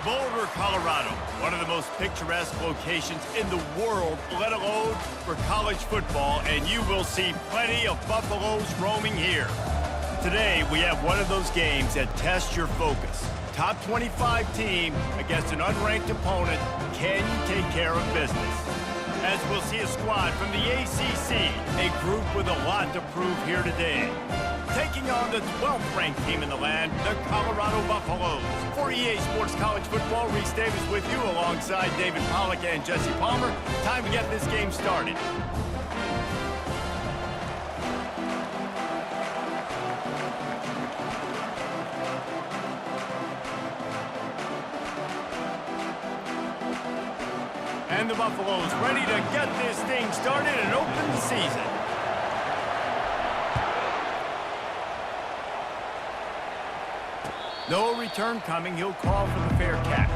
Boulder, Colorado, one of the most picturesque locations in the world, let alone for college football, and you will see plenty of Buffaloes roaming here. Today, we have one of those games that tests your focus. Top 25 team against an unranked opponent. Can you take care of business? As we'll see a squad from the ACC, a group with a lot to prove here today. Taking on the 12th ranked team in the land, the Colorado Buffaloes. For EA Sports College Football, Reese Davis with you alongside David Pollack and Jesse Palmer. Time to get this game started. And the Buffaloes ready to get this thing started and open the season. No return coming. He'll call for the fair catch.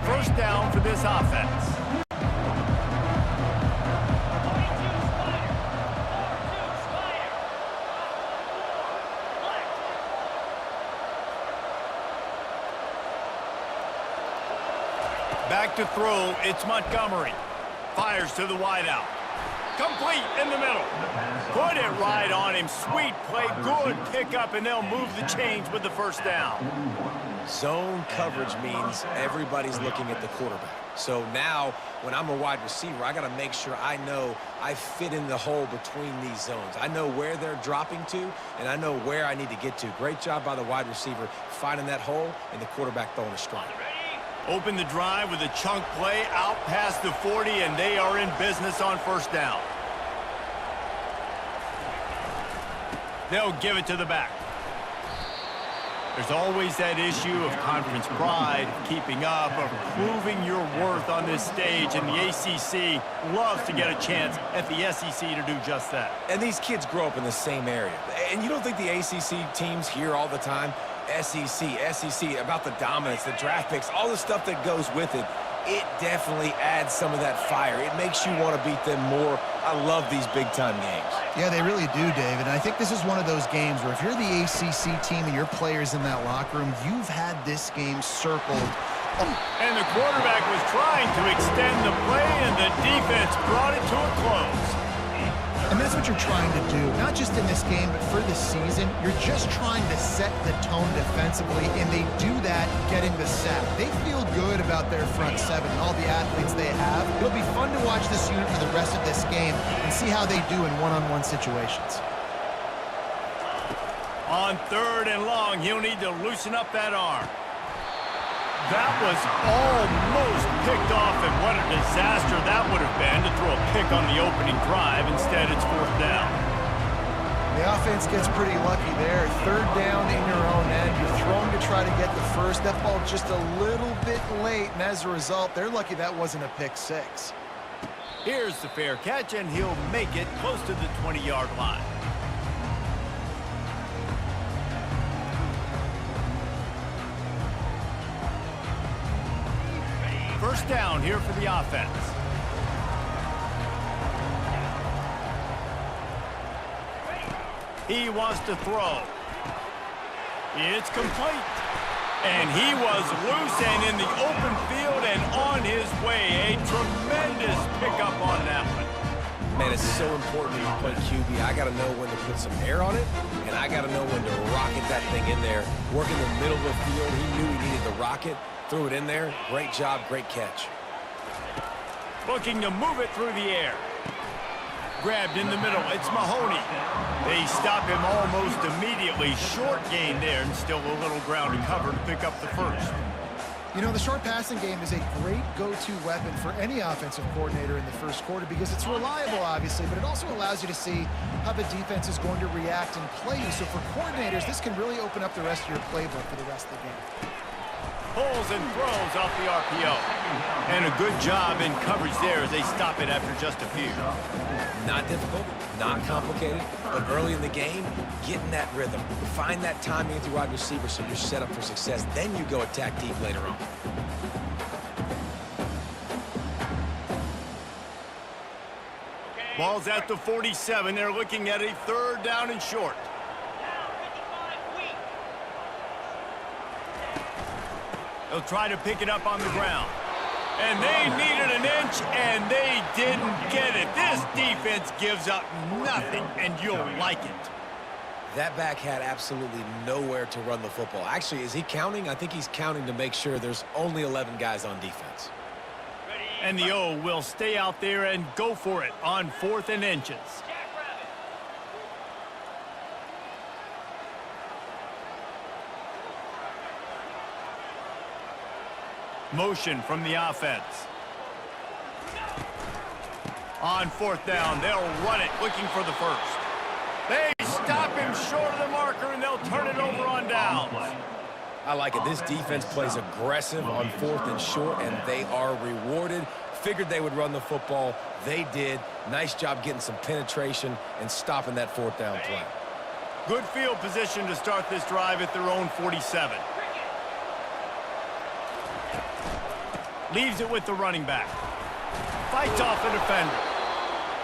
First down for this offense. Back to throw, it's Montgomery. Fires to the wideout. Complete in the middle. Put it right on him. Sweet play, good pickup, and they'll move the chains with the first down. Zone coverage means everybody's looking at the quarterback. So now, when I'm a wide receiver, I got to make sure I know I fit in the hole between these zones. I know where they're dropping to, and I know where I need to get to. Great job by the wide receiver finding that hole, and the quarterback throwing a strike. Open the drive with a chunk play out past the 40, and they are in business on first down. They'll give it to the back. There's always that issue of conference pride, keeping up, of proving your worth on this stage, and the ACC loves to get a chance at the SEC to do just that. And these kids grow up in the same area. And you don't think the ACC teams hear all the time, SEC, about the dominance, the draft picks, all the stuff that goes with it. It definitely adds some of that fire. It makes you want to beat them more. I love these big-time games. Yeah, they really do, David. And I think this is one of those games where if you're the ACC team and your players in that locker room, you've had this game circled. And the quarterback was trying to extend the play, and the defense brought it to a close. And that's what you're trying to do, not just in this game, but for the season. You're just trying to set the tone defensively, and they do that getting the sack. They feel good about their front seven and all the athletes they have. It'll be fun to watch this unit for the rest of this game and see how they do in one-on-one situations. On third and long, he'll need to loosen up that arm. That was almost picked off, and what a disaster that would have been to throw a pick on the opening drive. Instead, it's fourth down. The offense gets pretty lucky there. Third down in your own end. You're throwing to try to get the first. That ball just a little bit late, and as a result, they're lucky that wasn't a pick six. Here's the fair catch, and he'll make it close to the 20-yard line. First down here for the offense. He wants to throw. It's complete. And he was loose and in the open field and on his way. A tremendous pickup on that one. Man, it's so important when you play QB. I got to know when to put some air on it, and I got to know when to rocket that thing in there. Working the middle of the field, he knew he needed to rocket. Threw it in there. Great job, great catch. Looking to move it through the air. Grabbed in the middle. It's Mahoney. They stop him almost immediately. Short gain there, and still a little ground to cover to pick up the first. You know, the short passing game is a great go-to weapon for any offensive coordinator in the first quarter because it's reliable, obviously, but it also allows you to see how the defense is going to react and play you. So for coordinators, this can really open up the rest of your playbook for the rest of the game. Pulls and throws off the RPO. And a good job in coverage there as they stop it after just a few. Not difficult, not complicated, but early in the game, get in that rhythm. Find that timing with your wide receiver so you're set up for success. Then you go attack deep later on. Ball's at the 47. They're looking at a 3rd down and short. They'll try to pick it up on the ground. And they needed an inch, and they didn't get it. This defense gives up nothing, and you'll like it. That back had absolutely nowhere to run the football. Actually, is he counting? I think he's counting to make sure there's only 11 guys on defense. And the O will stay out there and go for it on 4th and inches. Motion from the offense. On 4th down, they'll run it, looking for the 1st. They stop him short of the marker, and they'll turn it over on downs. I like it. This defense plays aggressive on 4th and short, and they are rewarded. Figured they would run the football. They did. Nice job getting some penetration and stopping that 4th down play. Good field position to start this drive at their own 47. Leaves it with the running back. Fights off a defender.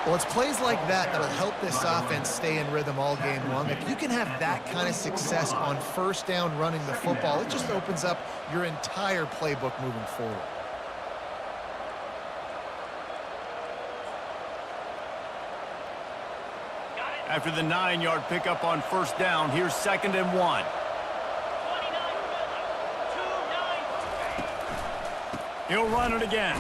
Well, it's plays like that that'll help this offense stay in rhythm all game long. If you can have that kind of success on 1st down running the football, it just opens up your entire playbook moving forward. After the 9-yard pickup on 1st down, here's 2nd and 1. He'll run it again.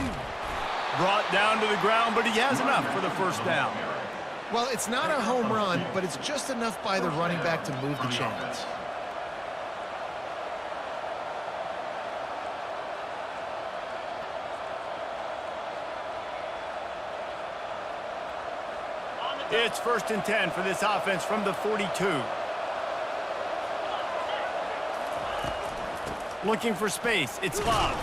Brought down to the ground, but he has enough for the 1st down. Well, it's not a home run, but it's just enough by the running back to move the chains. It's 1st and 10 for this offense from the 42. Looking for space. It's Love.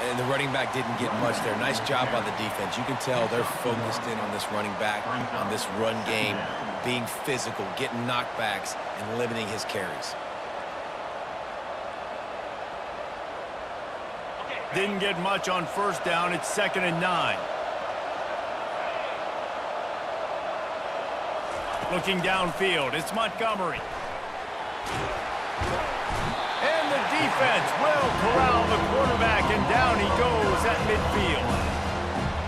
And the running back didn't get much there. Nice job by the defense. You can tell they're focused in on this running back, on this run game, being physical, getting knockbacks, and limiting his carries. Didn't get much on 1st down. It's 2nd and 9. Looking downfield, it's Montgomery. And the defense will corral the quarterback, and down he goes at midfield.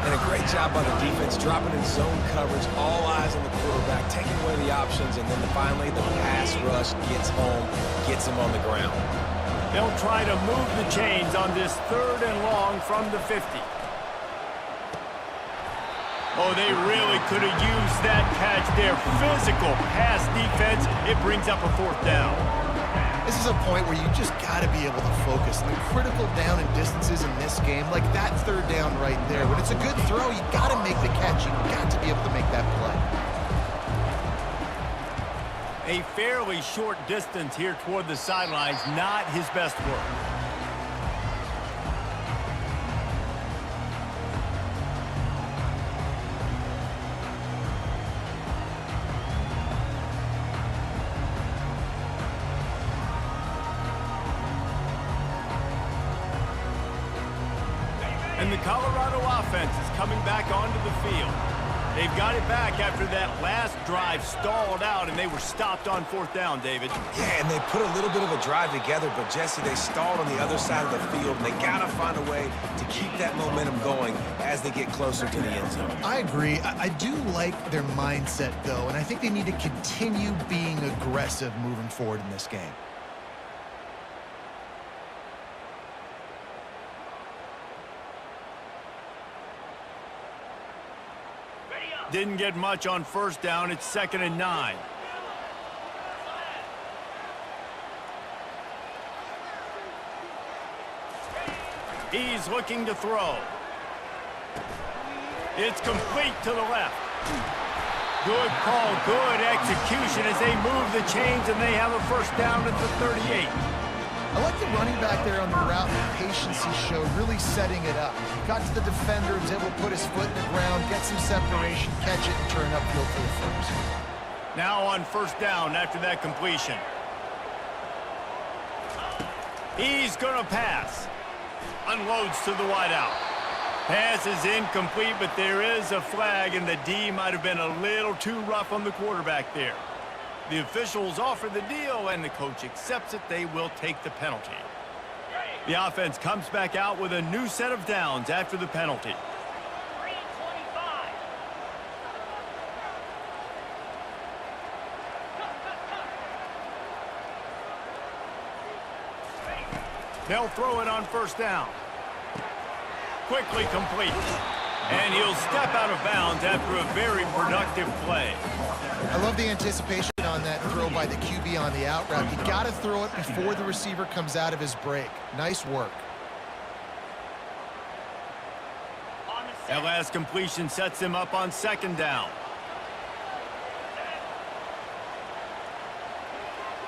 And a great job by the defense, dropping in zone coverage, all eyes on the quarterback, taking away the options, and then finally the pass rush gets home, gets him on the ground. They'll try to move the chains on this 3rd and long from the 50. Oh, they really could have used that catch there. Physical pass defense. It brings up a 4th down. This is a point where you just got to be able to focus. The critical down and distances in this game, like that 3rd down right there. When it's a good throw, you got to make the catch. You got to be able to make that play. A fairly short distance here toward the sidelines. Not his best work. And the Colorado offense is coming back onto the field. They've got it back after that last drive stalled out, and they were stopped on 4th down, David. Yeah, and they put a little bit of a drive together, but Jesse, they stalled on the other side of the field, and they got to find a way to keep that momentum going as they get closer to the end zone. I agree. I do like their mindset, though, and I think they need to continue being aggressive moving forward in this game. Didn't get much on 1st down. It's 2nd and 9. He's looking to throw. It's complete to the left. Good call, good execution as they move the chains, and they have a 1st down at the 38. I like the running back there on the route and the patience he showed, really setting it up. Got to the defender, was able to put his foot in the ground, get some separation, catch it, and turn upfield for the first. Now on first down after that completion. He's going to pass. Unloads to the wideout. Pass is incomplete, but there is a flag, and the D might have been a little too rough on the quarterback there. The officials offer the deal, and the coach accepts it. They will take the penalty. The offense comes back out with a new set of downs after the penalty. They'll throw it on first down. Quickly complete. And he'll step out of bounds after a very productive play. I love the anticipation on that throw by the QB on the out route. You got to throw it before the receiver comes out of his break. Nice work. That last completion sets him up on second down.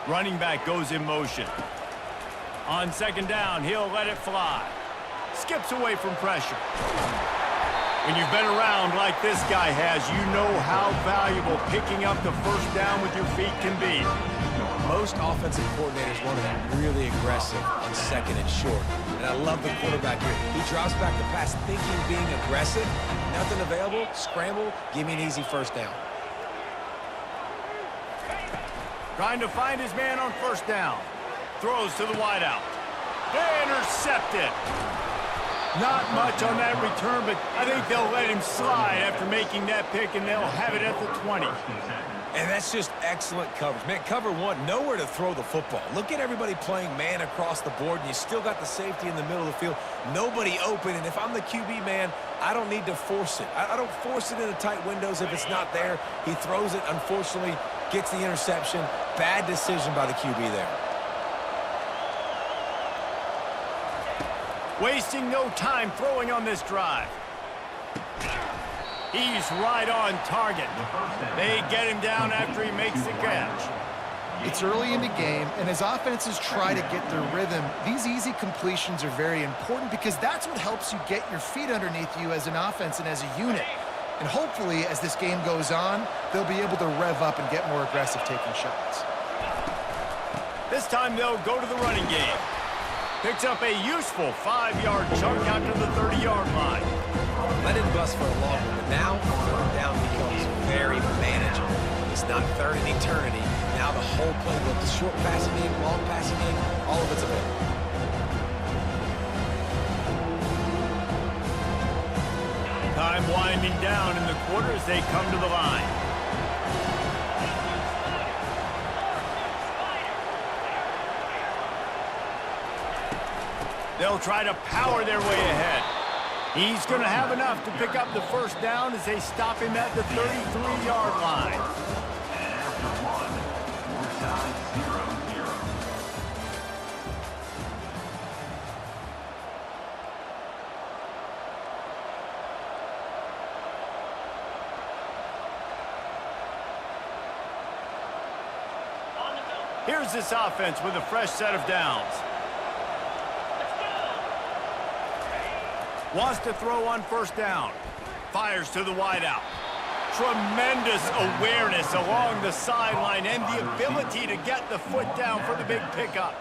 Running back goes in motion. On second down, he'll let it fly. Skips away from pressure. When you've been around like this guy has, you know how valuable picking up the first down with your feet can be. Most offensive coordinators want to be really aggressive on second and short. And I love the quarterback here. He drops back the pass thinking being aggressive. Nothing available, scramble, give me an easy first down. Trying to find his man on first down. Throws to the wideout. Intercepted. Not much on that return, but I think they'll let him slide after making that pick, and they'll have it at the 20. And that's just excellent coverage. Man, cover one, nowhere to throw the football. Look at everybody playing man across the board, and you still got the safety in the middle of the field. Nobody open, and if I'm the QB, man, I don't need to force it. I don't force it into tight windows if it's not there. He throws it, unfortunately, gets the interception. Bad decision by the QB there. Wasting no time throwing on this drive. He's right on target. They get him down after he makes the catch. It's early in the game, and as offenses try to get their rhythm, these easy completions are very important because that's what helps you get your feet underneath you as an offense and as a unit. And hopefully, as this game goes on, they'll be able to rev up and get more aggressive taking shots. This time they'll go to the running game. Picks up a useful 5-yard chunk out to the 30-yard line. Let him bust for a long one, but now third down becomes very manageable. It's not third in eternity. Now the whole playbook, the short passing game, long passing game, all of it's available. Time winding down in the quarter as they come to the line. They'll try to power their way ahead. He's going to have enough to pick up the first down as they stop him at the 33-yard line. Here's this offense with a fresh set of downs. Wants to throw on first down. Fires to the wideout. Tremendous awareness along the sideline and the ability to get the foot down for the big pickup.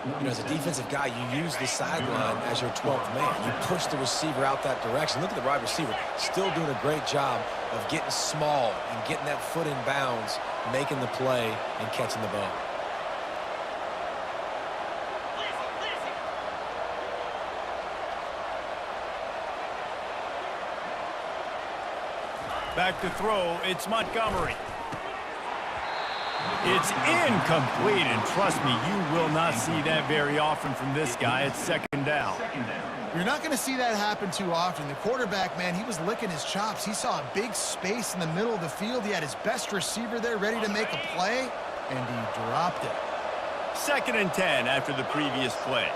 You know, as a defensive guy, you use the sideline as your 12th man. You push the receiver out that direction. Look at the wide receiver. Still doing a great job of getting small and getting that foot in bounds, making the play, and catching the ball. Back to throw, it's Montgomery. It's incomplete, and trust me, you will not see that very often from this guy. It's second down. You're not going to see that happen too often. The quarterback, man, he was licking his chops. He saw a big space in the middle of the field. He had his best receiver there ready to make a play, and he dropped it. 2nd and 10 after the previous play.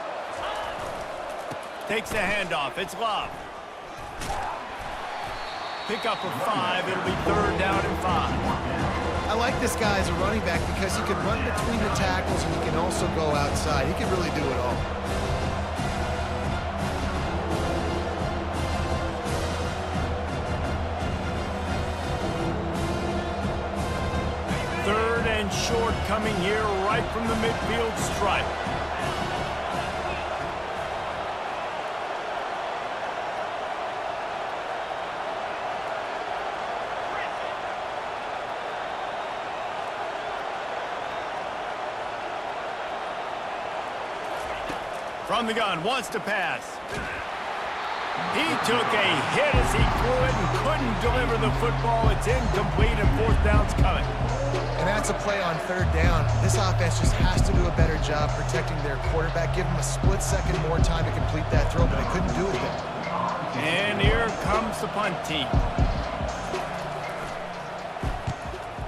Takes the handoff. It's Love. Pick up of 5. It'll be 3rd down and 5. I like like this guy as a running back because he can run between the tackles and he can also go outside. He can really do it all. Third and short coming here right from the midfield stripe. From the gun, wants to pass. He took a hit as he threw it and couldn't deliver the football. It's incomplete and fourth down's coming. And that's a play on third down. This offense just has to do a better job protecting their quarterback. Give him a split second more time to complete that throw, but they couldn't do it there. And here comes the punt team.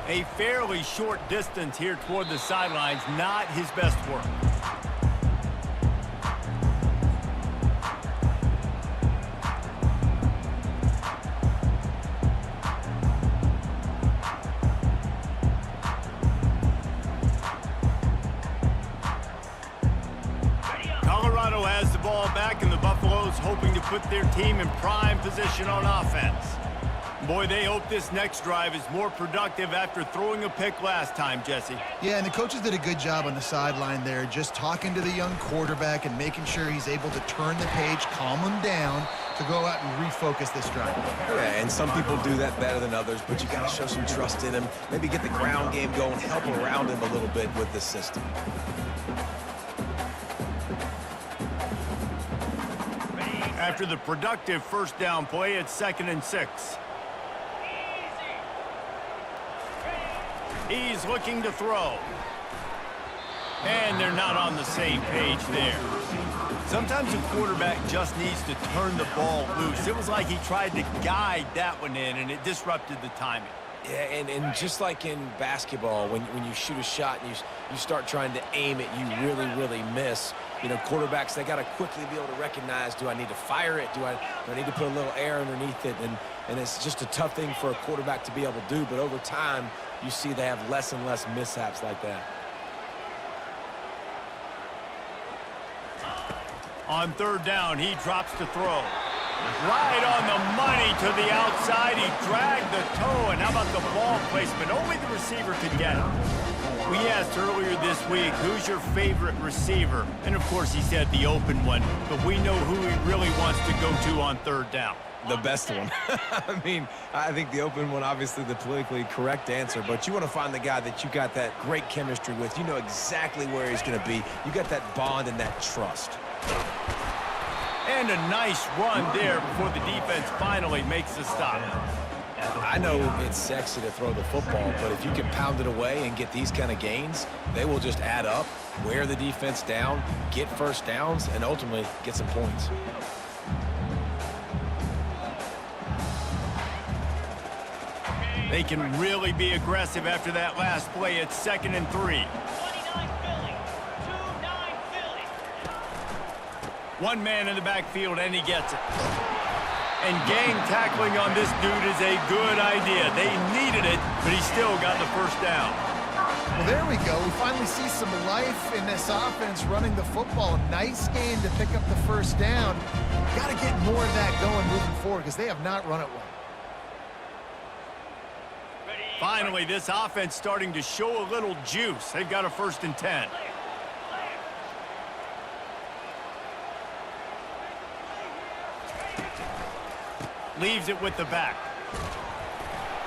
A fairly short distance here toward the sidelines, not his best work. Has the ball back, and the Buffaloes hoping to put their team in prime position on offense. Boy, they hope this next drive is more productive after throwing a pick last time, Jesse. Yeah, and the coaches did a good job on the sideline there, just talking to the young quarterback and making sure he's able to turn the page, calm him down to go out and refocus this drive. Yeah, and some people do that better than others, but you got to show some trust in him, maybe get the ground game going, help around him a little bit with the system. After the productive first down play, it's 2nd and 6. He's looking to throw. And they're not on the same page there. Sometimes a quarterback just needs to turn the ball loose. It was like he tried to guide that one in, and it disrupted the timing. Yeah, and just like in basketball, when you shoot a shot and you start trying to aim it, you really miss. You know, quarterbacks, they got to quickly be able to recognize, do I need to fire it? Do I need to put a little air underneath it? And it's just a tough thing for a quarterback to be able to do. But over time, you see they have less and less mishaps like that. On third down, he drops to throw. Right on the money to the outside. He dragged the toe, and how about the ball placement? Only the receiver could get it. We asked earlier this week, who's your favorite receiver? And, of course, he said the open one, but we know who he really wants to go to on third down. The best one. I mean, I think the open one, obviously the politically correct answer, but you want to find the guy that you got that great chemistry with. You know exactly where he's going to be. You got that bond and that trust. And a nice run there before the defense finally makes the stop. I know it's sexy to throw the football, but if you can pound it away and get these kind of gains, they will just add up, wear the defense down, get first downs, and ultimately get some points. They can really be aggressive after that last play. It's 2nd and 3. One man in the backfield, and he gets it. And gang tackling on this dude is a good idea. They needed it, but he still got the first down. Well, there we go. We finally see some life in this offense running the football. Nice game to pick up the first down. Got to get more of that going moving forward because they have not run it well. Finally, this offense starting to show a little juice. They've got a 1st and 10. Leaves it with the back.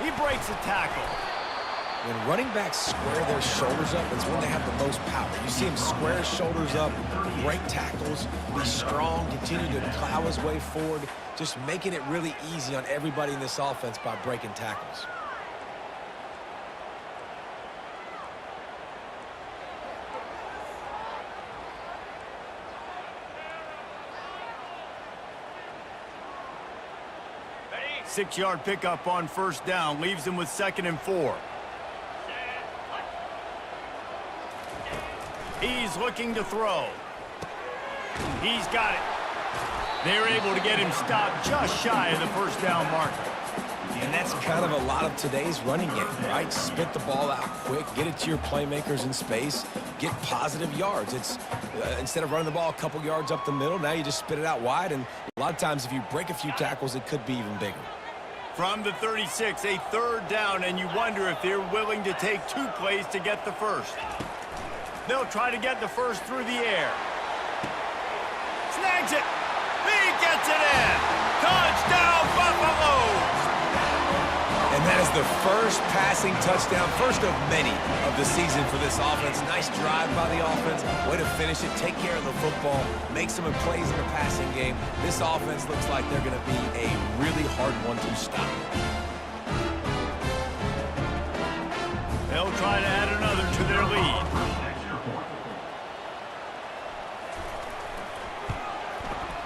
He breaks a tackle. When running backs square their shoulders up, it's when they have the most power. You see him square his shoulders up, break tackles, be strong, continue to plow his way forward, just making it really easy on everybody in this offense by breaking tackles. Six-yard pickup on first down. Leaves him with 2nd and 4. He's looking to throw. He's got it. They're able to get him stopped just shy of the first down marker. And that's kind of a lot of today's running game, right? Spit the ball out quick, get it to your playmakers in space, get positive yards. It's instead of running the ball a couple yards up the middle, now you just spit it out wide, and a lot of times if you break a few tackles, it could be even bigger. From the 36, a third down, and you wonder if they're willing to take 2 plays to get the first. They'll try to get the first through the air. Snags it. He gets it in. Touchdown, Buffaloes. And that is the first passing touchdown, first of many of the season for this offense. Nice drive by the offense. Way to finish it, take care of the football, make some plays in the passing game. This offense looks like they're going to be a really hard one to stop. They'll try to add another to their lead.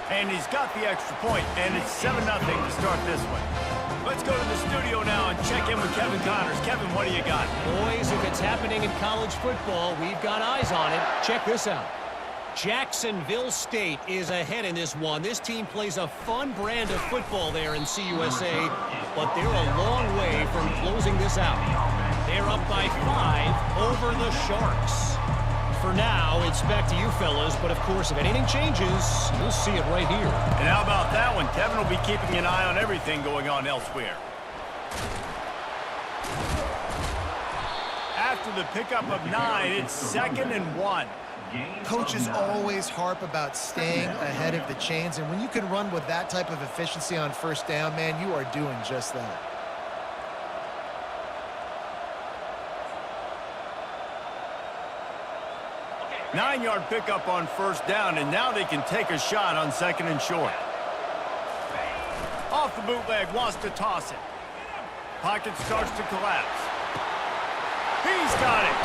And he's got the extra point, and it's 7-0 to start this one. Let's go to the studio now and check in with Kevin Connors. Kevin, what do you got? Boys, if it's happening in college football, we've got eyes on it. Check this out. Jacksonville State is ahead in this one. This team plays a fun brand of football there in CUSA, but they're a long way from closing this out. They're up by 5 over the Sharks. For now, it's back to you fellas, but of course, if anything changes, you'll see it right here. And how about that one? Kevin will be keeping an eye on everything going on elsewhere. After the pickup of 9, it's 2nd and 1. Coaches always harp about staying ahead of the chains, and when you can run with that type of efficiency on first down, man, you are doing just that. Nine-yard pickup on first down, and now they can take a shot on 2nd and short. Off the bootleg, wants to toss it. Pocket starts to collapse. He's got it.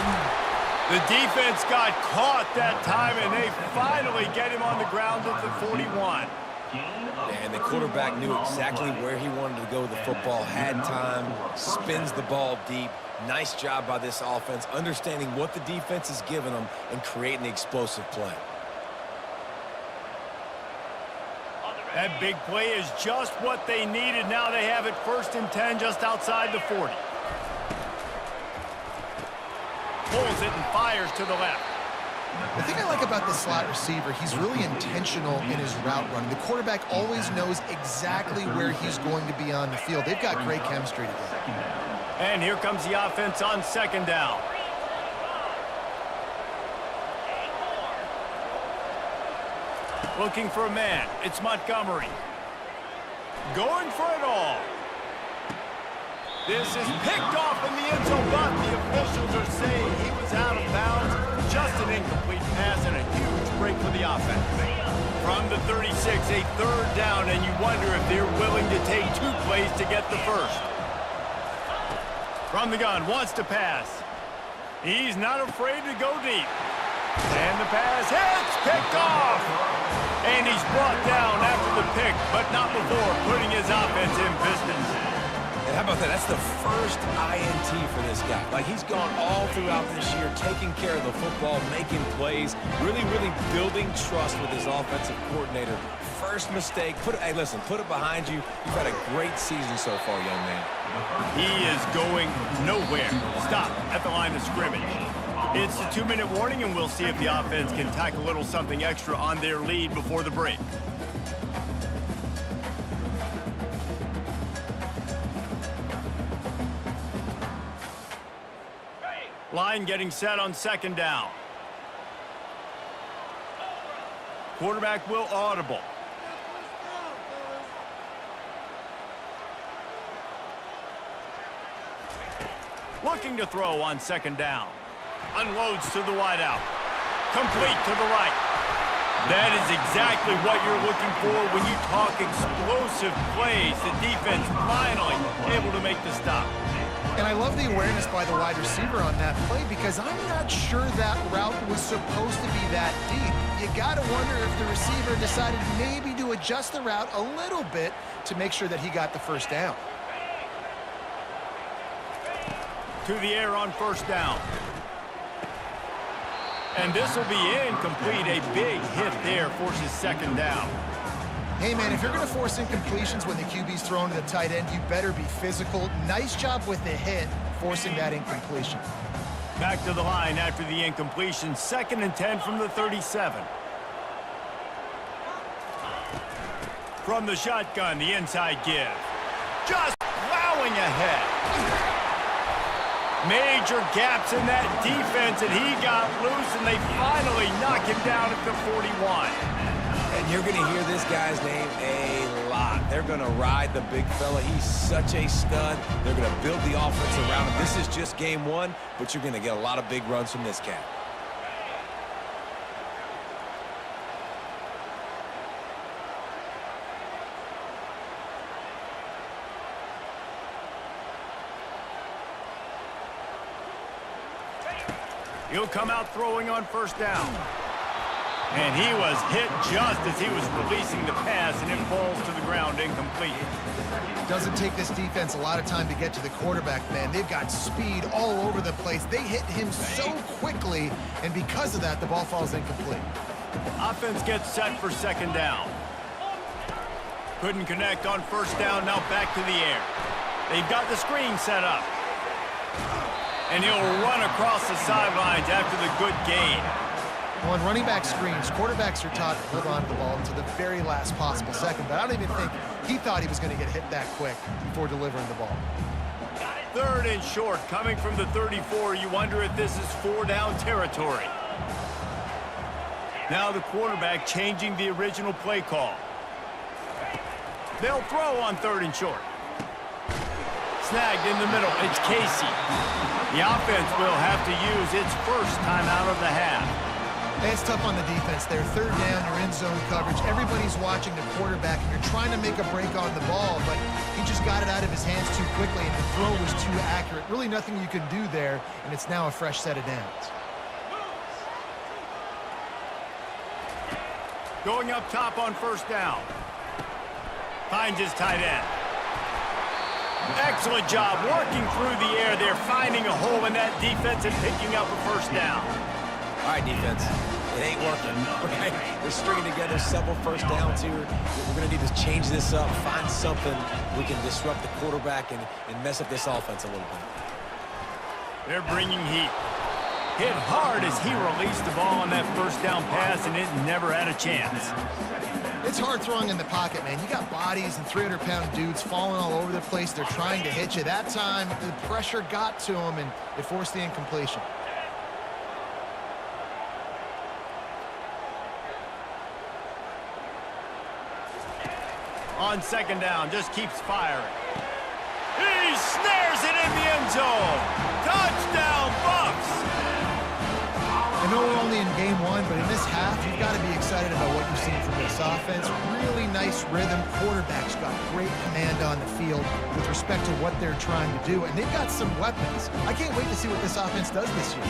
The defense got caught that time, and they finally get him on the ground at the 41. And the quarterback knew exactly where he wanted to go with the football, had time, spins the ball deep. Nice job by this offense, understanding what the defense is giving them and creating the explosive play. That big play is just what they needed. Now they have it 1st and 10 just outside the 40. Pulls it and fires to the left. The thing I like about this slot receiver, he's really intentional in his route running. The quarterback always knows exactly where he's going to be on the field. They've got great chemistry together. And here comes the offense on 2nd down. Looking for a man. It's Montgomery. Going for it all. This is picked off in the end zone, but the officials are saying he was out of bounds. Just an incomplete pass and a huge break for the offense. From the 36, a third down, and you wonder if they're willing to take 2 plays to get the first. From the gun, wants to pass. He's not afraid to go deep. And the pass hits, picked off. And he's brought down after the pick, but not before putting his offense in business. And how about that? That's the first INT for this guy. Like, he's gone all throughout this year, taking care of the football, making plays, really building trust with his offensive coordinator. First mistake, hey, listen, put it behind you. You've had a great season so far, young man. He is going nowhere. Stop at the line of scrimmage. It's a 2-minute warning, and we'll see if the offense can tack a little something extra on their lead before the break. Line getting set on 2nd down. Quarterback will audible. Looking to throw on 2nd down. Unloads to the wideout. Complete to the right. That is exactly what you're looking for when you talk explosive plays. The defense finally able to make the stop. And I love the awareness by the wide receiver on that play because I'm not sure that route was supposed to be that deep. You got to wonder if the receiver decided maybe to adjust the route a little bit to make sure that he got the first down. To the air on 1st down. And this will be incomplete. A big hit there forces 2nd down. Hey, man, if you're going to force incompletions when the QB's thrown to the tight end, you better be physical. Nice job with the hit, forcing that incompletion. Back to the line after the incompletion. 2nd and 10 from the 37. From the shotgun, the inside give. Just plowing ahead. Major gaps in that defense, and he got loose, and they finally knock him down at the 41. And you're going to hear this guy's name a lot. They're going to ride the big fella. He's such a stud. They're going to build the offense around him. This is just game one, but you're going to get a lot of big runs from this cat. He'll come out throwing on 1st down. And he was hit just as he was releasing the pass, and it falls to the ground incomplete. Doesn't take this defense a lot of time to get to the quarterback, man. They've got speed all over the place. They hit him so quickly, and because of that, the ball falls incomplete. Offense gets set for 2nd down. Couldn't connect on 1st down, now back to the air. They've got the screen set up. And he'll run across the sidelines after the good gain. On running back screens, quarterbacks are taught to hold on to the ball until the very last possible second, but I don't even think he thought he was going to get hit that quick before delivering the ball. 3rd and short, coming from the 34. You wonder if this is 4-down territory. Now the quarterback changing the original play call. They'll throw on 3rd and short. Snagged in the middle. It's Casey. The offense will have to use its first time out of the half. It's tough on the defense there. 3rd down, you're in zone coverage. Everybody's watching the quarterback, and you're trying to make a break on the ball, but he just got it out of his hands too quickly, and the throw was too accurate. Really nothing you can do there, and it's now a fresh set of downs. Going up top on 1st down. Finds his tight end. Excellent job working through the air there, finding a hole in that defense and picking up a 1st down. All right, defense. It ain't working. Right? We're stringing together several 1st downs here. We're going to need to change this up, find something we can disrupt the quarterback and mess up this offense a little bit. They're bringing heat. Hit hard as he released the ball on that 1st down pass, and it never had a chance. It's hard throwing in the pocket, man. You got bodies and 300-pound dudes falling all over the place. They're trying to hit you. That time, the pressure got to him, and it forced the incompletion. On 2nd down, just keeps firing. He snares it in the end zone. Touchdown, Buffs! I know we're only in game one, but in this half, you've got to be excited about what you've seen from this offense. Really nice rhythm. Quarterback's got great command on the field with respect to what they're trying to do, and they've got some weapons. I can't wait to see what this offense does this year.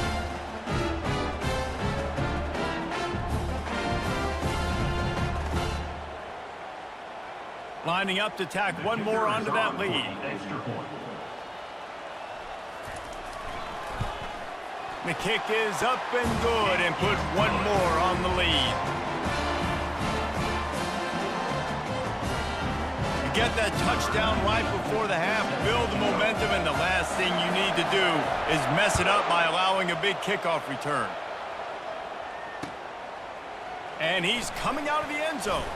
Lining up to tack one more onto that lead. The kick is up and good, and put one more on the lead. You get that touchdown right before the half, build the momentum, and the last thing you need to do is mess it up by allowing a big kickoff return. And he's coming out of the end zone.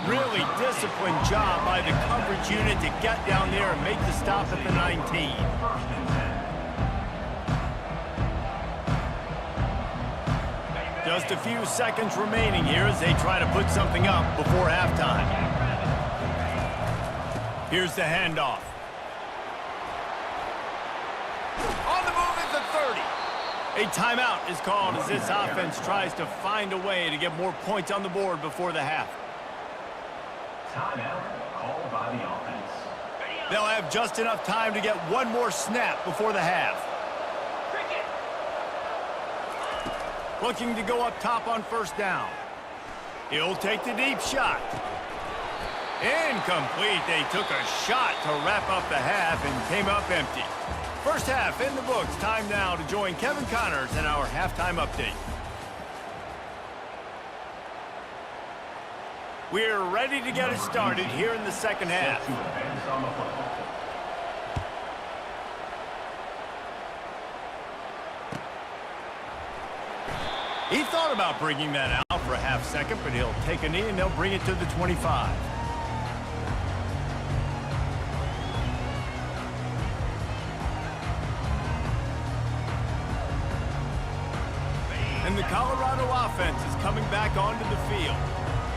Really disciplined job by the coverage unit to get down there and make the stop at the 19. Just a few seconds remaining here as they try to put something up before halftime. Here's the handoff. On the move at the 30. A timeout is called as this offense tries to find a way to get more points on the board before the half. Timeout called by the offense. They'll have just enough time to get one more snap before the half. Looking to go up top on 1st down. He'll take the deep shot. Incomplete. They took a shot to wrap up the half and came up empty. First half in the books. Time now to join Kevin Connors in our halftime update. We're ready to get it started here in the second half. To advance on the football. He thought about bringing that out for a half second, but he'll take a knee and they'll bring it to the 25. And the Colorado offense is coming back onto the field.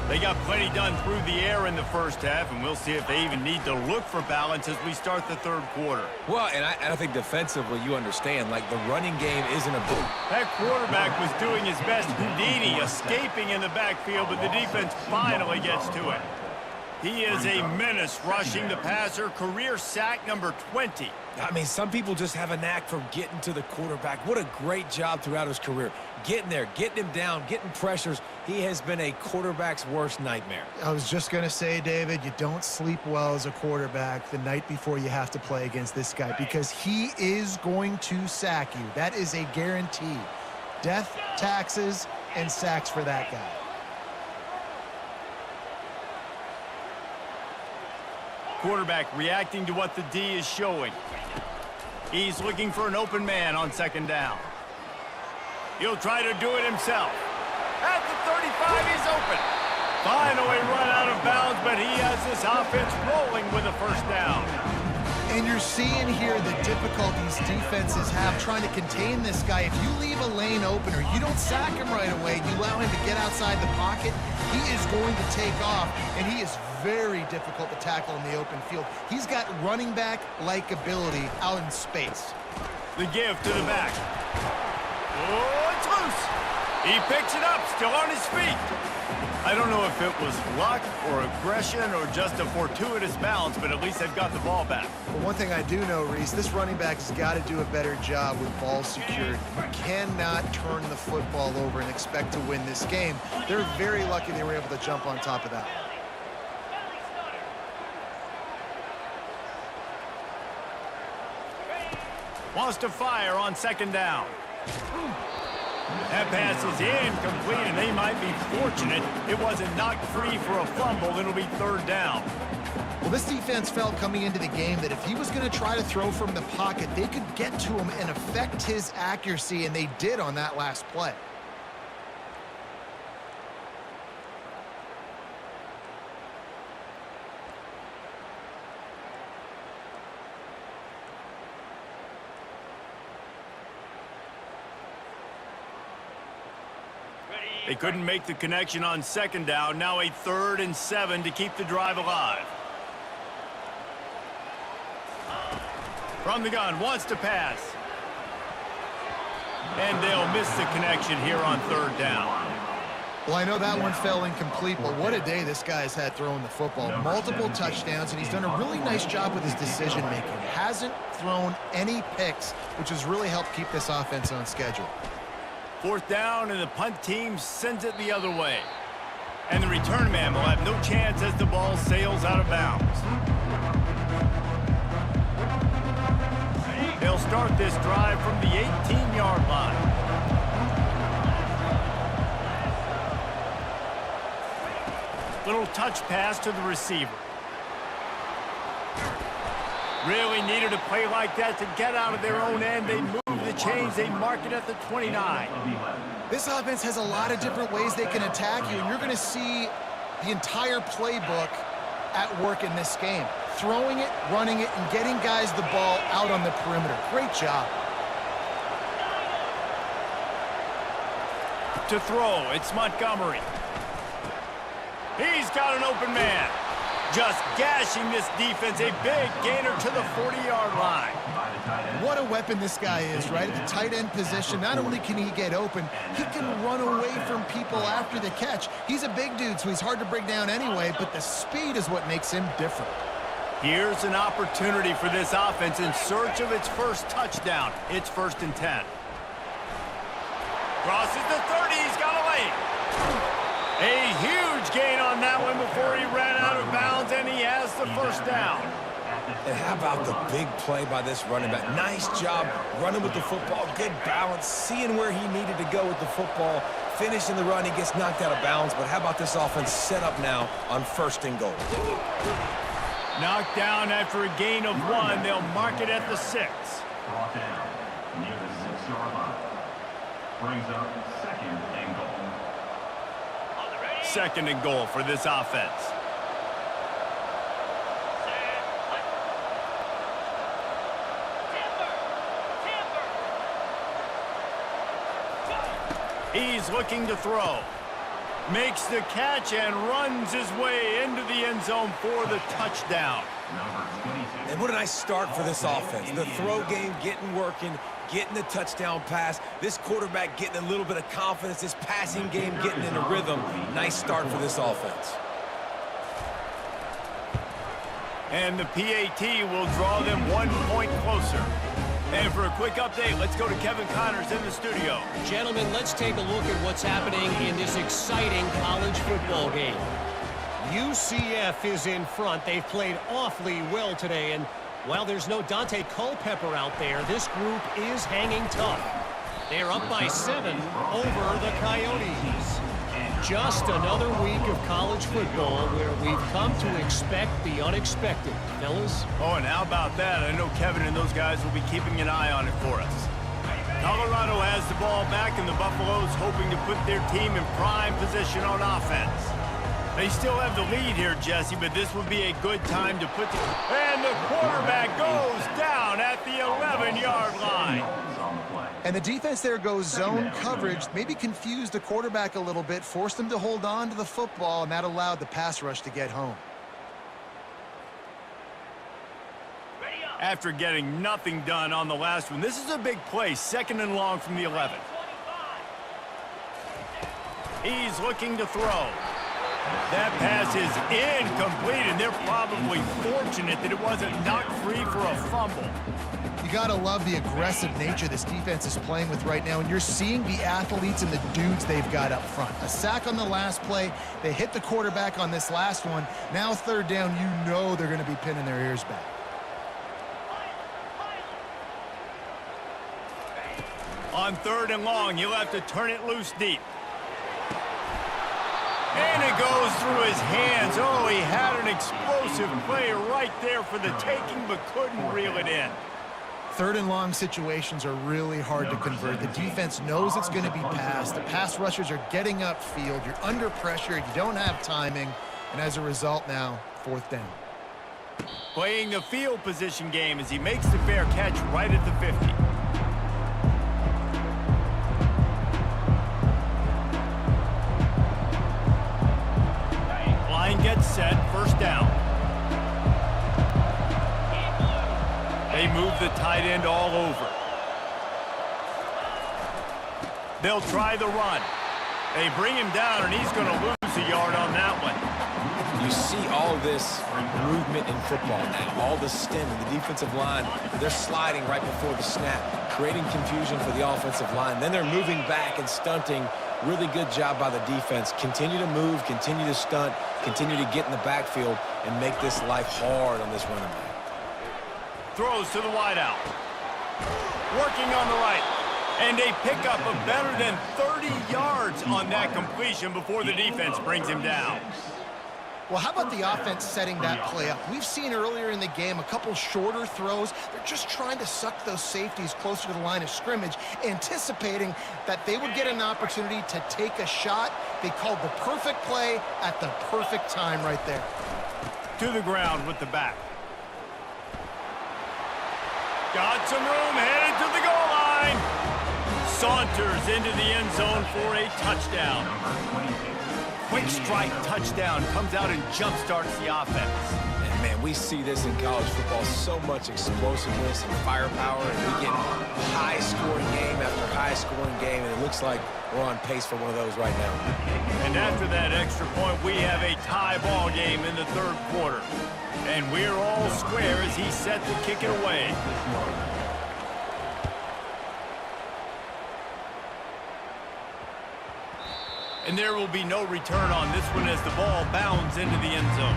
They got plenty done through the air in the first half, and we'll see if they even need to look for balance as we start the third quarter. Well, and I think defensively, you understand, like, the running game isn't a boom. That quarterback was doing his best Houdini, escaping in the backfield, but the defense finally gets to it. He is a menace rushing the passer, career sack number 20. I mean, some people just have a knack for getting to the quarterback. What a great job throughout his career. Getting there, getting him down, getting pressures. He has been a quarterback's worst nightmare. I was just going to say, David, you don't sleep well as a quarterback the night before you have to play against this guy because he is going to sack you. That is a guarantee. Death, taxes, and sacks for that guy. Quarterback reacting to what the D is showing. He's looking for an open man on second down. He'll try to do it himself. At the 35, he's open. Finally run out of bounds, but he has this offense rolling with a first down. And you're seeing here the difficulties defenses have trying to contain this guy. If you leave a lane open or you don't sack him right away, you allow him to get outside the pocket, he is going to take off, and he is very difficult to tackle in the open field. He's got running back-like ability out in space. The give to the back. Oh, it's loose. He picks it up, still on his feet. I don't know if it was luck or aggression or just a fortuitous bounce, but at least they've got the ball back. But one thing I do know, Reese, this running back has got to do a better job with ball security. You cannot turn the football over and expect to win this game. They're very lucky they were able to jump on top of that. Wants to fire on second down. That pass is incomplete, and they might be fortunate it wasn't knocked free for a fumble. It'll be third down. Well, this defense felt coming into the game that if he was going to try to throw from the pocket, they could get to him and affect his accuracy, and they did on that last play. They couldn't make the connection on second down. Now a 3rd and 7 to keep the drive alive. From the gun, wants to pass. And they'll miss the connection here on 3rd down. Well, I know that one fell incomplete, but what a day this guy's had throwing the football. Multiple touchdowns, and he's done a really nice job with his decision-making. Hasn't thrown any picks, which has really helped keep this offense on schedule. 4th down, and the punt team sends it the other way. And the return man will have no chance as the ball sails out of bounds. They'll start this drive from the 18-yard line. Little touch pass to the receiver. Really needed a play like that to get out of their own end. They move the chains. They mark it at the 29. This offense has a lot of different ways they can attack you, and you're going to see the entire playbook at work in this game. Throwing it, running it, and getting guys the ball out on the perimeter. Great job. To throw, it's Montgomery. He's got an open man. Just gashing this defense, a big gainer to the 40-yard line. What a weapon this guy is, right? At the tight end position, not only can he get open, he can run away from people after the catch. He's a big dude, so he's hard to bring down anyway, but the speed is what makes him different. Here's an opportunity for this offense in search of its first touchdown. It's 1st and 10. Crosses the 30, he's got a lane. A huge gain on that one before he ran out of bounds, and he has the first down. And how about the big play by this running back? Nice job running with the football, good balance, seeing where he needed to go with the football, finishing the run. He gets knocked out of bounds, but how about this offense set up now on 1st and goal? Knocked down after a gain of 1. They'll mark it at the 6. Brought down near the 6-yard line. Brings up 2nd and goal. 2nd and goal for this offense. He's looking to throw. Makes the catch and runs his way into the end zone for the touchdown. Number 22. And what a nice start for this offense. The throw game getting working, getting the touchdown pass. This quarterback getting a little bit of confidence. This passing game getting in a rhythm. Nice start for this offense. And the PAT will draw them 1 point closer. And for a quick update, let's go to Kevin Connors in the studio. Gentlemen, let's take a look at what's happening in this exciting college football game. UCF is in front. They've played awfully well today, and while there's no Dante Culpepper out there, this group is hanging tough. They're up by 7 over the Coyotes. Just another week of college football where we've come to expect the unexpected. Fellas? Oh, and how about that? I know Kevin and those guys will be keeping an eye on it for us. Colorado has the ball back, and the Buffaloes hoping to put their team in prime position on offense. They still have the lead here, Jesse, but this would be a good time to put the... And the quarterback goes down at the 11-yard line. And the defense there goes zone coverage, maybe confused the quarterback a little bit, forced him to hold on to the football, and that allowed the pass rush to get home. After getting nothing done on the last one, this is a big play, 2nd and long from the 11. He's looking to throw. That pass is incomplete, and they're probably fortunate that it wasn't knocked free for a fumble. You got to love the aggressive nature this defense is playing with right now, and you're seeing the athletes and the dudes they've got up front. A sack on the last play. They hit the quarterback on this last one. Now 3rd down, you know they're going to be pinning their ears back. On 3rd and long, he'll have to turn it loose deep. And it goes through his hands. Oh, he had an explosive play right there for the taking, but couldn't reel it in. 3rd and long situations are really hard to convert. The defense knows it's going to be passed. The pass rushers are getting upfield. You're under pressure. You don't have timing. And as a result now, 4th down. Playing the field position game as he makes the fair catch right at the 50. Line gets set, 1st down. They move the tight end all over. They'll try the run. They bring him down, and he's going to lose a yard on that one. You see all this movement in football now, all the stem in the defensive line. They're sliding right before the snap, creating confusion for the offensive line. Then they're moving back and stunting. Really good job by the defense. Continue to move, continue to stunt, continue to get in the backfield and make this life hard on this running back. Throws to the wideout. Working on the right. And a pickup of better than 30 yards on that completion before the defense brings him down. Well, how about the offense setting that play up? We've seen earlier in the game a couple shorter throws. They're just trying to suck those safeties closer to the line of scrimmage, anticipating that they would get an opportunity to take a shot. They called the perfect play at the perfect time right there. To the ground with the back. Got some room, headed to the goal line. Saunters into the end zone for a touchdown. Quick strike touchdown, comes out and jump-starts the offense. And man, we see this in college football, so much explosiveness and firepower, and we get high-scoring game after high-scoring game, and it looks like we're on pace for one of those right now. And after that extra point, we have a tie ball game in the 3rd quarter. And we're all square as he's set to kick it away. And there will be no return on this one as the ball bounds into the end zone.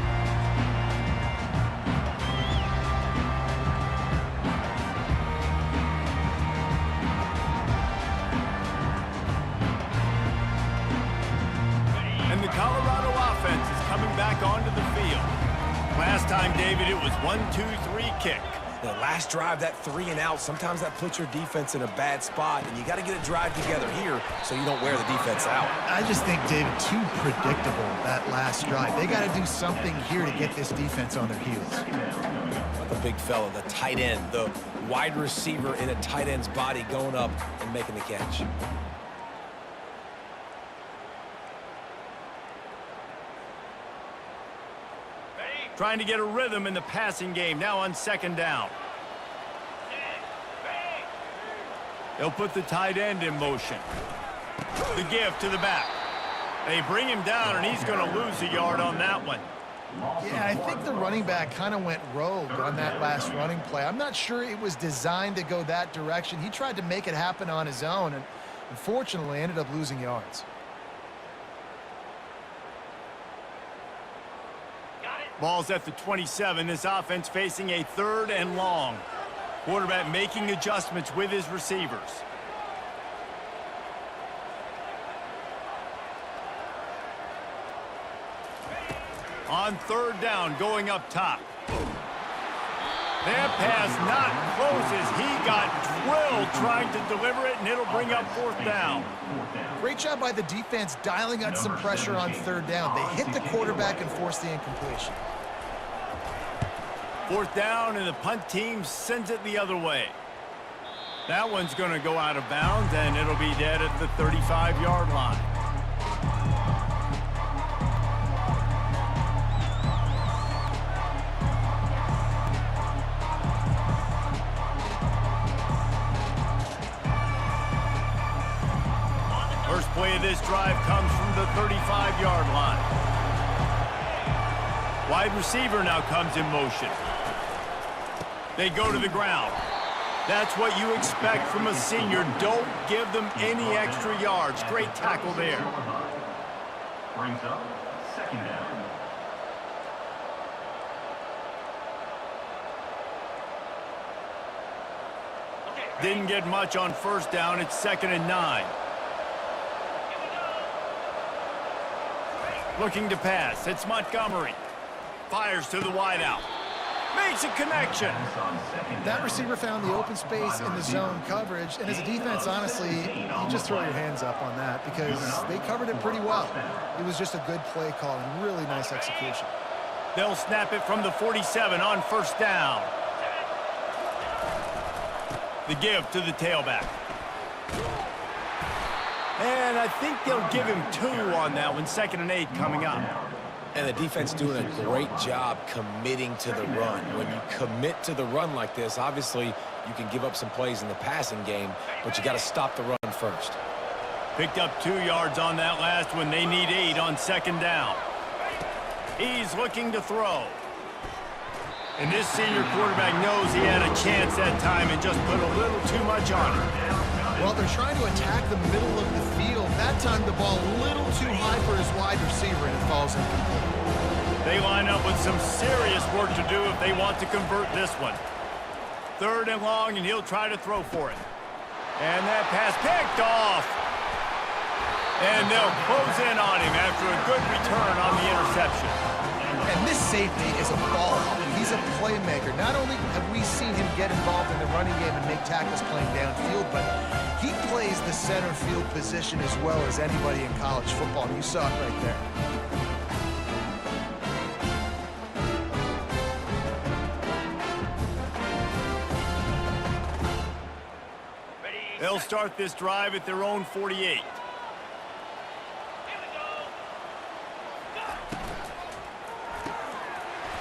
time, David, it was 1-2-3 kick. The last drive, that 3 and out, sometimes that puts your defense in a bad spot, and you got to get a drive together here so you don't wear the defense out. I just think, David, too predictable, that last drive. They got to do something here to get this defense on their heels. The big fella, the tight end, the wide receiver in a tight end's body going up and making the catch. Trying to get a rhythm in the passing game, now on second down. They'll put the tight end in motion. The give to the back. They bring him down, and he's going to lose a yard on that one. Yeah, I think the running back kind of went rogue on that last running play. I'm not sure it was designed to go that direction. He tried to make it happen on his own, and unfortunately ended up losing yards. Ball's at the 27. This offense facing a 3rd and long. Quarterback making adjustments with his receivers. On 3rd down, going up top. That pass not close as he got drilled trying to deliver it, and it'll bring up 4th down. Great job by the defense dialing out some pressure on 3rd down. They hit the quarterback and forced the incompletion. 4th down, and the punt team sends it the other way. That one's going to go out of bounds, and it'll be dead at the 35-yard line. First play of this drive comes from the 35-yard line. Wide receiver now comes in motion. They go to the ground. That's what you expect from a senior. Don't give them any extra yards. Great tackle there. Brings up 2nd down. Didn't get much on 1st down. It's 2nd and 9. Looking to pass. It's Montgomery. Fires to the wideout. Makes a connection. That receiver found the open space in the zone coverage, and as a defense, honestly, you just throw your hands up on that because they covered it pretty well. It was just a good play call and really nice execution. They'll snap it from the 47 on 1st down. The give to the tailback. And I think they'll give him 2 on that one. 2nd and 8 coming up. And the defense doing a great job committing to the run. When you commit to the run like this, obviously you can give up some plays in the passing game, but you got to stop the run first. Picked up 2 yards on that last one. They need 8 on 2nd down. He's looking to throw. And this senior quarterback knows he had a chance that time and just put a little too much on it. Well, they're trying to attack the middle of the field. That time the ball a little too high for his wide receiver, and it falls incomplete. They line up with some serious work to do if they want to convert this one. 3rd and long, and he'll try to throw for it. And that pass picked off. And they'll close in on him after a good return on the interception. And this safety is a ball hawk. He's a playmaker. Not only have we seen him get involved in the running game and make tackles playing downfield, but he plays the center field position as well as anybody in college football. And you saw it right there. They'll start this drive at their own 48.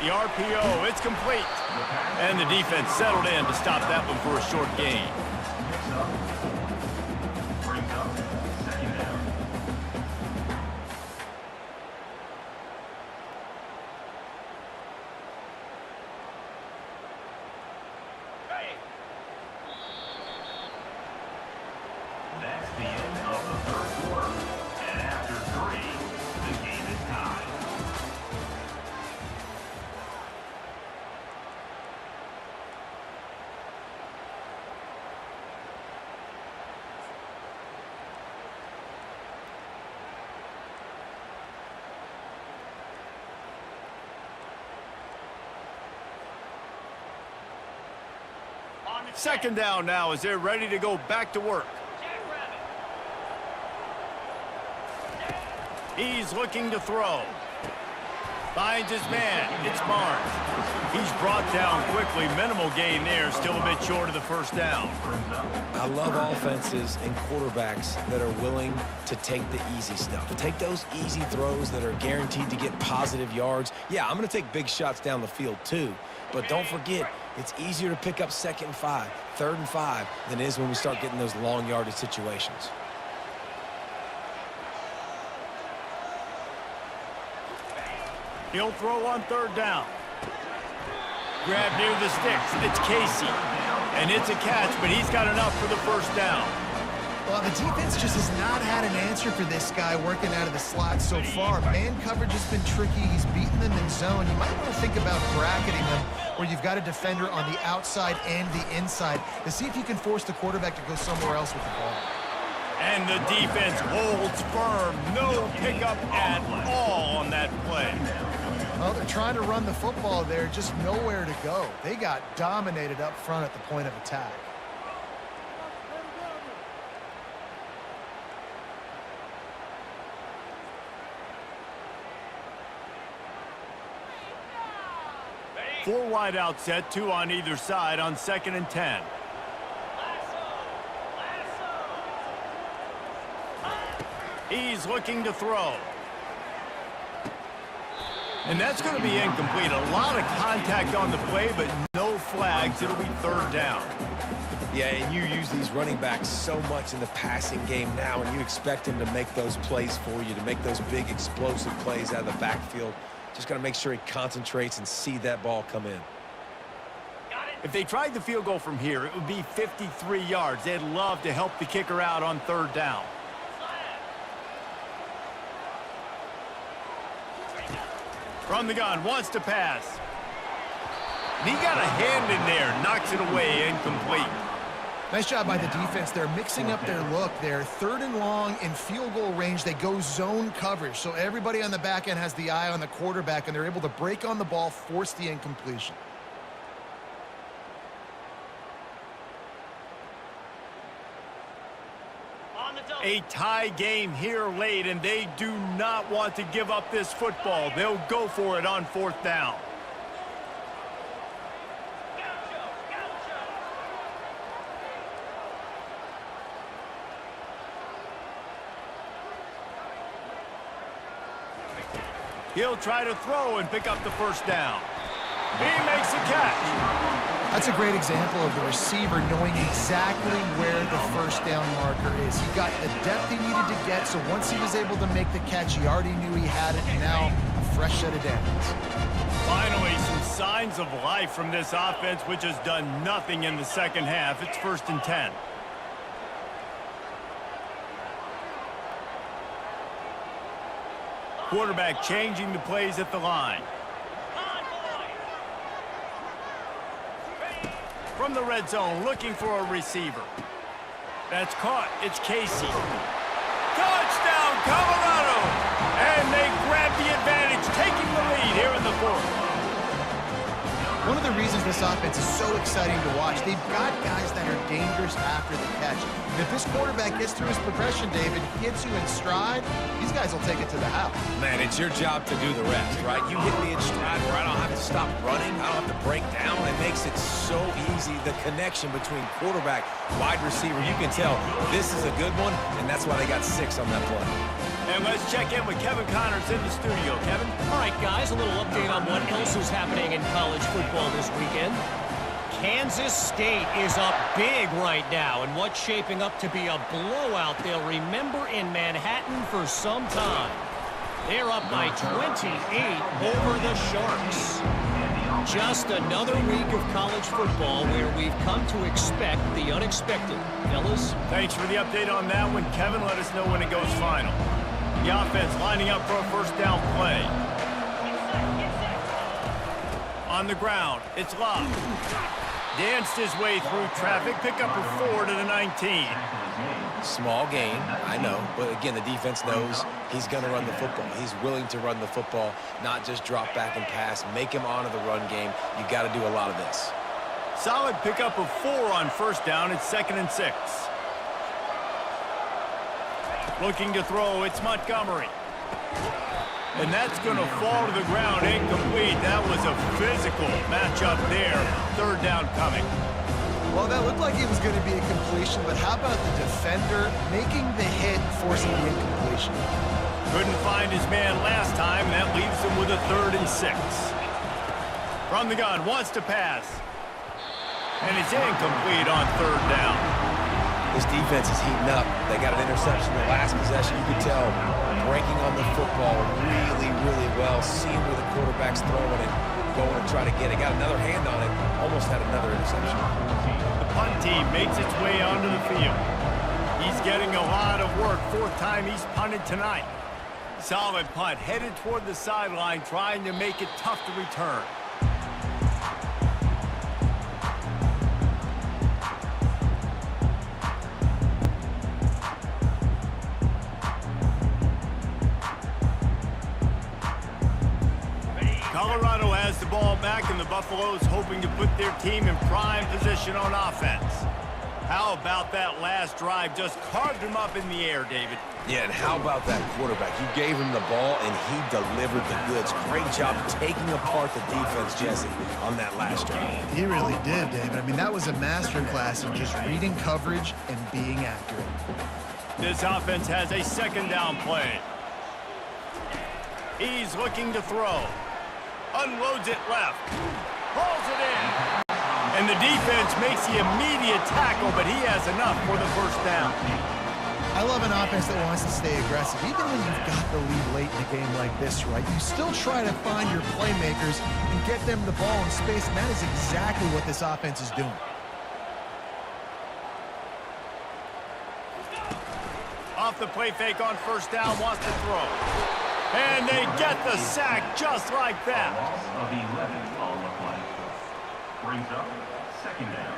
The RPO, it's complete. And the defense settled in to stop that one for a short gain. Brings up 2nd down. That's the end of the 3rd quarter. And after 3, the game is tied. Second down now as they're ready to go back to work. He's looking to throw. Finds his man. It's Barnes. He's brought down quickly. Minimal gain there. Still a bit short of the first down. I love offenses and quarterbacks that are willing to take the easy stuff. Take those easy throws that are guaranteed to get positive yards. Yeah, I'm going to take big shots down the field too. But don't forget, it's easier to pick up 2nd and 5, 3rd and 5 than it is when we start getting those long yardage situations. He'll throw on 3rd down. Grab near the sticks. It's Casey. And it's a catch, but he's got enough for the first down. Well, the defense just has not had an answer for this guy working out of the slot so far. Man coverage has been tricky. He's beaten them in zone. You might want to think about bracketing them where you've got a defender on the outside and the inside to see if you can force the quarterback to go somewhere else with the ball. And the defense holds firm. No pickup at all on that play. Well, they're trying to run the football there, just nowhere to go. They got dominated up front at the point of attack. Four wide out set, 2 on either side on 2nd and 10. He's looking to throw. And that's going to be incomplete. A lot of contact on the play, but no flags. It'll be 3rd down. Yeah, and you use these running backs so much in the passing game now, and you expect them to make those plays for you, to make those big explosive plays out of the backfield. Just got to make sure he concentrates and see that ball come in. If they tried the field goal from here, it would be 53 yards. They'd love to help the kicker out on 3rd down. From the gun, wants to pass. He got a hand in there, knocks it away, incomplete. Nice job by the defense. They're mixing up their look. They're 3rd and long in field goal range. They go zone coverage, so everybody on the back end has the eye on the quarterback, and they're able to break on the ball, force the incompletion. A tie game here late, and they do not want to give up this football. They'll go for it on 4th down. He'll try to throw and pick up the first down. He makes a catch. That's a great example of the receiver knowing exactly where the first down marker is. He got the depth he needed to get, so once he was able to make the catch, he already knew he had it, and now a fresh set of downs. Finally, some signs of life from this offense, which has done nothing in the second half. It's 1st and 10. Quarterback changing the plays at the line. From the red zone, looking for a receiver. That's caught. It's Casey. Touchdown, Colorado! And they grab the advantage, taking the lead here in the 4th. One of the reasons this offense is so exciting to watch, they've got guys that are dangerous after the catch. And if this quarterback gets through his progression, David, hits you in stride, these guys will take it to the house. Man, it's your job to do the rest, right? You hit me in stride where I don't have to stop running. I don't have to break down. It makes it so easy. The connection between quarterback, wide receiver, you can tell this is a good one, and that's why they got 6 on that play. And let's check in with Kevin Connors in the studio. Kevin? All right, guys, a little update on what else is happening in college football this weekend. Kansas State is up big right now, and what's shaping up to be a blowout they'll remember in Manhattan for some time. They're up by 28 over the Sharks. Just another week of college football where we've come to expect the unexpected. Fellas? Thanks for the update on that one, Kevin. Let us know when it goes final. The offense lining up for a first down play. On the ground, it's Love. Danced his way through traffic, pick up a 4 to the 19. Small gain, I know, but again, the defense knows he's going to run the football. He's willing to run the football, not just drop back and pass, make him honor the run game. You got to do a lot of this. Solid pickup of 4 on first down. It's 2nd and 6. Looking to throw, it's Montgomery. And that's going to fall to the ground, incomplete. That was a physical matchup there. 3rd down coming. Well, that looked like it was going to be a completion, but how about the defender making the hit, forcing the incompletion? Couldn't find his man last time. That leaves him with a 3rd and 6. From the gun, wants to pass. And it's incomplete on 3rd down. This defense is heating up. They got an interception the last possession. You could tell breaking on the football really, really well, seeing where the quarterback's throwing it, going to try to get it. Got another hand on it, almost had another interception. The punt team makes its way onto the field. He's getting a lot of work. 4th time he's punted tonight. Solid punt, headed toward the sideline, trying to make it tough to return. Colorado has the ball back, and the Buffaloes hoping to put their team in prime position on offense. How about that last drive? Just carved him up in the air, David. Yeah, and how about that quarterback? You gave him the ball, and he delivered the goods. Great job taking apart the defense, Jesse, on that last drive. He really did, David. I mean, that was a masterclass in just reading coverage and being accurate. This offense has a 2nd down play. He's looking to throw. Unloads it left. Pulls it in. And the defense makes the immediate tackle, but he has enough for the 1st down. I love an offense that wants to stay aggressive. Even when you've got the lead late in a game like this, right, you still try to find your playmakers and get them the ball in space, and that is exactly what this offense is doing. Off the play fake on 1st down, wants to throw. And they get the sack just like that. Loss of 11 on the play. Brings up 2nd down.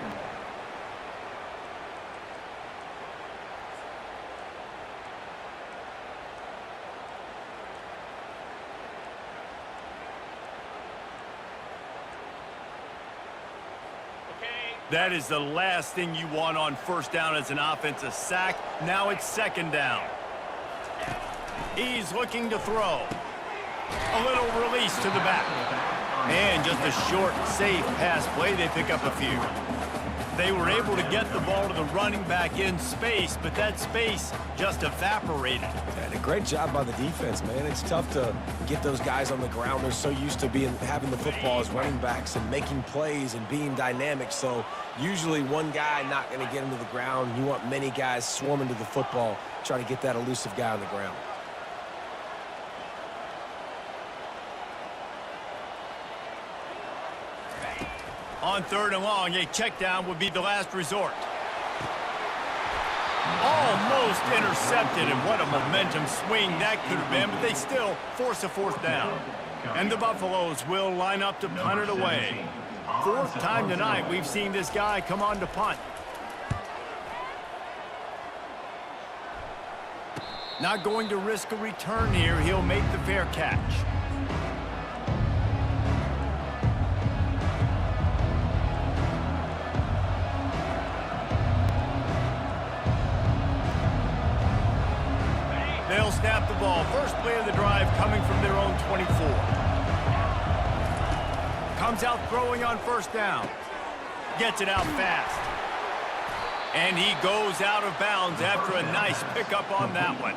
That is the last thing you want on 1st down as an offensive sack. Now it's 2nd down. He's looking to throw. A little release to the back. And just a short, safe pass play. They pick up a few. They were able to get the ball to the running back in space, but that space just evaporated. And a great job by the defense, man. It's tough to get those guys on the ground. They're so used to having the football as running backs and making plays and being dynamic. So usually one guy not going to get him to the ground. You want many guys swarming to the football, try to get that elusive guy on the ground. On 3rd and long, a check down would be the last resort. Almost intercepted, and what a momentum swing that could have been, but they still force a 4th down. And the Buffaloes will line up to punt it away. 4th time tonight we've seen this guy come on to punt. Not going to risk a return here. He'll make the fair catch. They'll snap the ball. First play of the drive coming from their own 24. Comes out throwing on 1st down. Gets it out fast. And he goes out of bounds after a nice pickup on that one.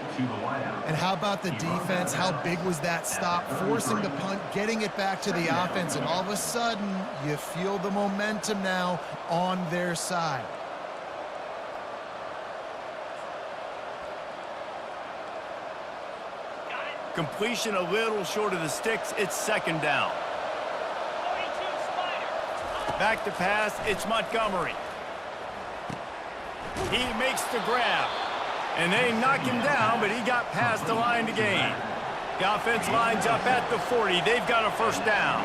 And how about the defense? How big was that stop? Forcing the punt, getting it back to the offense, and all of a sudden, you feel the momentum now on their side. Completion a little short of the sticks. It's 2nd down. Back to pass. It's Montgomery. He makes the grab. And they knock him down, but he got past the line to gain. The offense lines up at the 40. They've got a 1st down.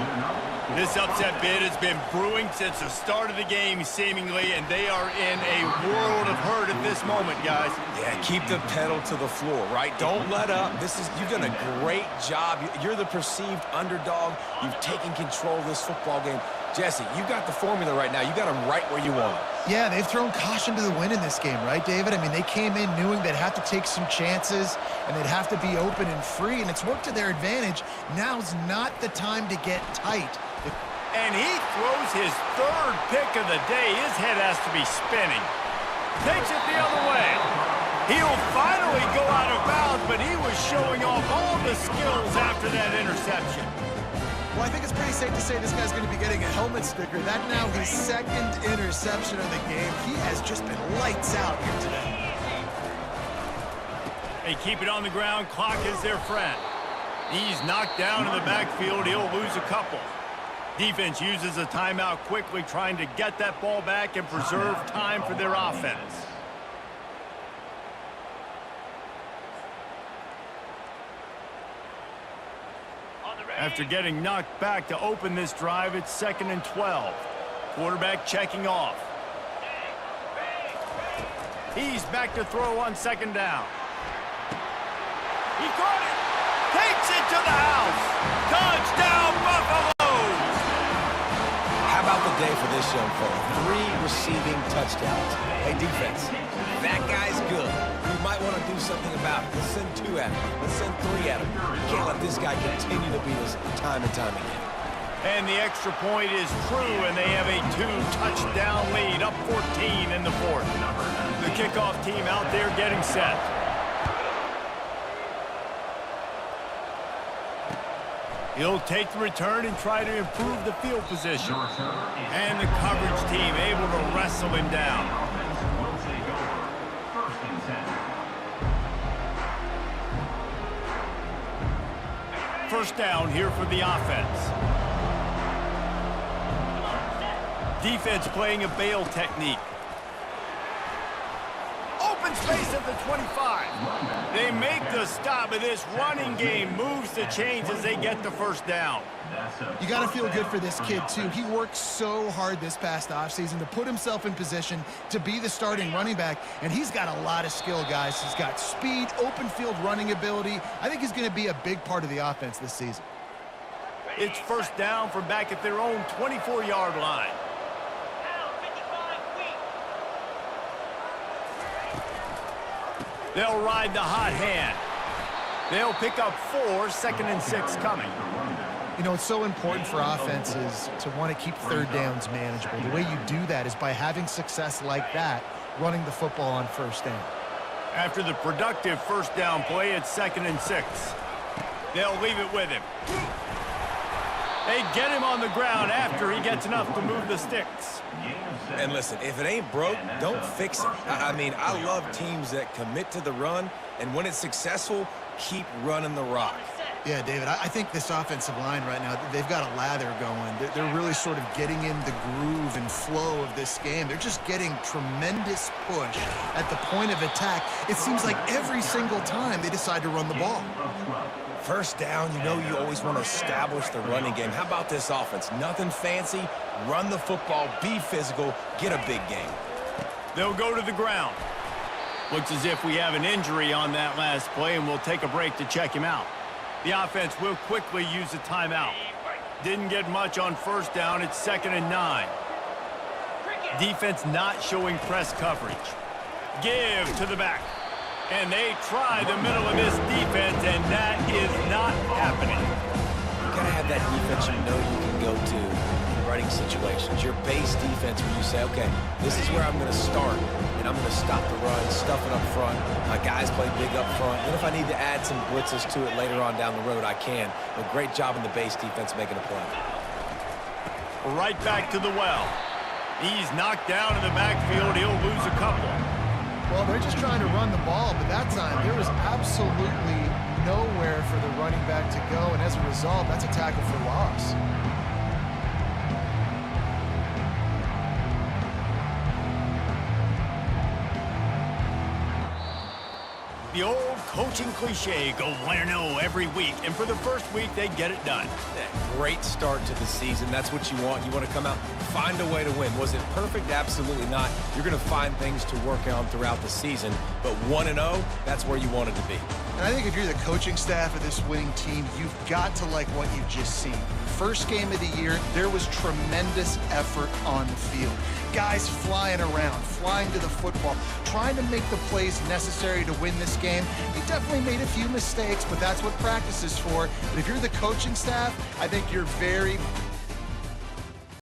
This upset bid has been brewing since the start of the game, seemingly, and they are in a world of hurt at this moment, guys. Yeah, keep the pedal to the floor, right? Don't let up. You've done a great job. You're the perceived underdog. You've taken control of this football game. Jesse, you got the formula right now. You got them right where you want them. Yeah, they've thrown caution to the wind in this game, right, David? I mean, they came in knowing they'd have to take some chances and they'd have to be open and free, and it's worked to their advantage. Now's not the time to get tight. And he throws his third pick of the day. His head has to be spinning. Takes it the other way. He'll finally go out of bounds, but he was showing off all the skills after that interception. Well, I think it's pretty safe to say this guy's going to be getting a helmet sticker. That now his second interception of the game. He has just been lights out here today. They keep it on the ground. Clock is their friend. He's knocked down in the backfield. He'll lose a couple. Defense uses a timeout quickly, trying to get that ball back and preserve time for their offense. After getting knocked back to open this drive, it's 2nd and 12. Quarterback checking off. He's back to throw on 2nd down. He caught it. Takes it to the house. Touchdown, Buffaloes. How about the day for this young fella? 3 receiving touchdowns. Hey, defense, that guy's good. You might want to do something about it. Let's send 2 at him. Let's send 3 at him. You can't let this guy continue to beat us time and time again. And the extra point is true, and they have a 2-touchdown lead, up 14 in the 4th. The kickoff team out there getting set. He'll take the return and try to improve the field position. And the coverage team able to wrestle him down. Will take over. 1st and 10. First down here for the offense. Defense playing a bail technique. Open space at the 25. They make the stop, but this running game moves the chains as they get the first down. You got to feel good for this kid, too. He worked so hard this past offseason to put himself in position to be the starting running back, and he's got a lot of skill, guys. He's got speed, open field running ability. I think he's going to be a big part of the offense this season. It's first down from back at their own 24-yard line. They'll ride the hot hand. They'll pick up 4, 2nd and 6 coming. You know, it's so important for offenses to want to keep third downs manageable. The way you do that is by having success like that, running the football on first down. After the productive first down play, it's 2nd and 6. They'll leave it with him. They get him on the ground after he gets enough to move the sticks. And listen, if it ain't broke, don't fix it. I mean, I love teams that commit to the run, and when it's successful, keep running the rock. Yeah, David, I think this offensive line right now, they've got a lather going. They're really sort of getting in the groove and flow of this game. They're just getting tremendous push at the point of attack. It seems like every single time they decide to run the ball. First down, you know you always want to establish the running game. How about this offense? Nothing fancy. Run the football, be physical, get a big game. They'll go to the ground. Looks as if we have an injury on that last play, and we'll take a break to check him out. The offense will quickly use a timeout. Didn't get much on first down. It's 2nd and 9. Defense not showing press coverage. Give to the back. And they try the middle of this defense, and that is not happening. You got to have that defense you know you can go to in running situations. Your base defense where you say, okay, this is where I'm going to start, and I'm going to stop the run, stuff it up front. My guys play big up front. And if I need to add some blitzes to it later on down the road, I can. But great job in the base defense making a play. Right back to the well. He's knocked down in the backfield. He'll lose a couple. Well, they're just trying to run the ball, but that time there was absolutely nowhere for the running back to go, and as a result, that's a tackle for loss. The old coaching cliche, go 1-0 every week, and for the first week, they get it done. Yeah, great start to the season. That's what you want. You want to come out, find a way to win. Was it perfect? Absolutely not. You're going to find things to work on throughout the season, but 1-0, that's where you want it to be. And I think if you're the coaching staff of this winning team, you've got to like what you've just seen. First game of the year, there was tremendous effort on the field. Guys flying around, flying to the football, trying to make the plays necessary to win this game. He definitely made a few mistakes, but that's what practice is for. But if you're the coaching staff, I think you're very,